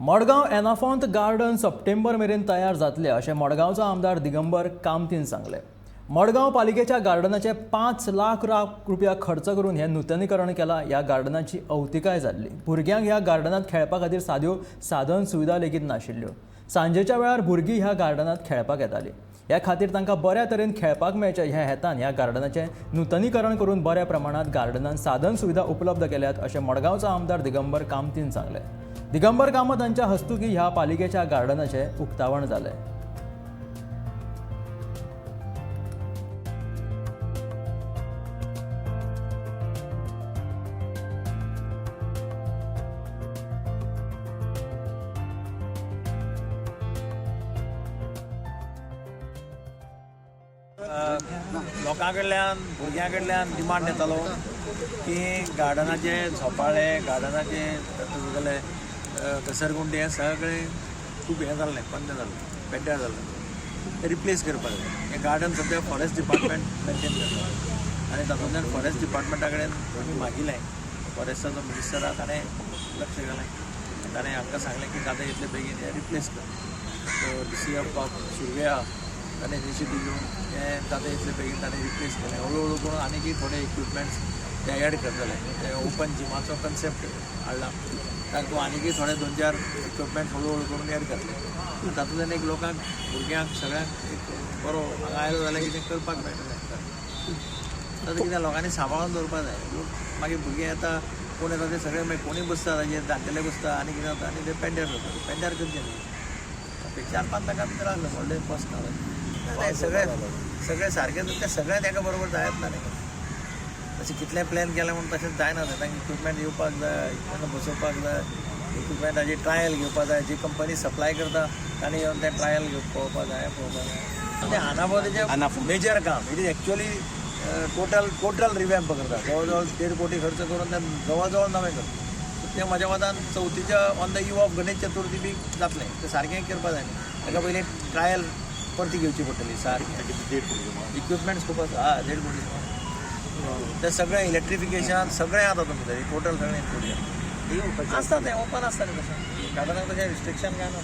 Madgaon एनाफॉन्त garden September मेरेन तयार जातले अशें मडगांवचो आमदार दिगंबर कामतीन सांगले. मडगांव पालिकेच्या गार्डनाचे 5 लाख रुपया खर्च करून हे नूतनीकरण केला. ह्या गार्डनाची अवतिकाय जाल्ली. भुरग्यांक ह्या गार्डनात खेळपा खातीर साद्यो साधन सुविधा लेगीत नाशिल्ल्यो. सांजेच्या वेळार भुरगीं ह्या गार्डनात खेळपाक येतालीं. ह्या खातीर तांकां बऱ्या तरेन खेळपाक मेळचे ह्या हेतान ह्या गार्डनाचें नूतनीकरण करून बऱ्या प्रमाणात गार्डनांत साधन सुविधा उपलब्ध केल्यात अशें मडगांवचो आमदार दिगंबर कामतीन सांगले. दिगंबर कामत हांच्या हस्तुकीं ह्या पालिकेच्या गार्डनाचें उक्तावण जालें. लोकां कडल्यान भुरग्यां कडल्यान डिमांड येतालो की गार्डनाचे झोपाळे गार्डनाचे तुगेले घसरगुंडी हे सगळें खूब हें जाल्लें बंद जाल्लें पेड्ड्यार जाल्लें ते रिप्लेस करपाक जाय. हें गार्डन सद्या फॉरेस्ट डिपार्टमेंट मेंटेन करता आनी तातूंतल्यान फॉरेस्ट डिपार्टमेंटा कडेन आमी मागिल्लें. फॉरेस्टाचो मिनिस्टराक ताणें लक्ष घालें. ताणें आमकां सांगलें की जाता तितले बेगीन हें रिप्लेस कर. सो DCF ऑफ शिरवे आहा ताणें इनिशिएटीव घेवन हें जाता तितले बेगीन ताणें रिप्लेस केलें. हळू हळू करून आनीकय थोडे इक्विपमेंट्स ते एड करतले. ते ओपन जिमाचो कन्सेप्ट हाडला तातूंत आनीकय थोडे 2-4 इक्विपमेंट्स हळू हळू करून एड करतले. तातूंतल्यान एक लोकांक भुरग्यांक सगळ्यांक एक बरो हांगा आयलो जाल्यार कितें करपाक मेळटलें. तातूंत कितें लोकांनी सांबाळून दवरपाक जाय. मागीर भुरगे येता कोण येता ते सगळे मागीर कोणीय बसता ताजेर जाण्टेले बसता आनी कितें जाता आनी ते पेड्ड्यार जाता. पेड्ड्यार करचें न्ही. 4-5 लाखां भितर आहलें व्हडलें बसता नाही. सगळे सारकें ते सगळें ताका बरोबर जायत ना न्ही. तशें कितलें प्लॅन केलें म्हणून तशें जायना. तांकां इक्विपमेंट येवपाक जाय, तांकां बसोवपाक जाय, इक्विपमेंटाची ट्रायल घेवपाक जाय. जी कंपनी सप्लाय करता तांणी येवन तें ट्रायल पळोवपाक जाय. तें हानापोतेचें मेजर काम. इट इज एक्चुअली टोटल रिवॅम्प करता. जवळ 1.5 कोटी खर्च करून तें जवळ नवें करता. तें म्हाज्या मतान चवथीच्या on the eve of Ganesh Chaturthi बी जातलें. तें सारकें करपा जाय न्ही. ताका पयलीं ट्रायल परती घेवची पडटली. सारकें इक्विपमेंट्स खूब आसा. 1.5 कोटी ते सगळें इलेक्ट्रिफिकेशन सगळें आसा तुमचें टोटल सगळें इन्क्लूड आसता. तें ओपन आसता न्ही तशें गार्डनाक तशें रिस्ट्रिक्शन काय ना.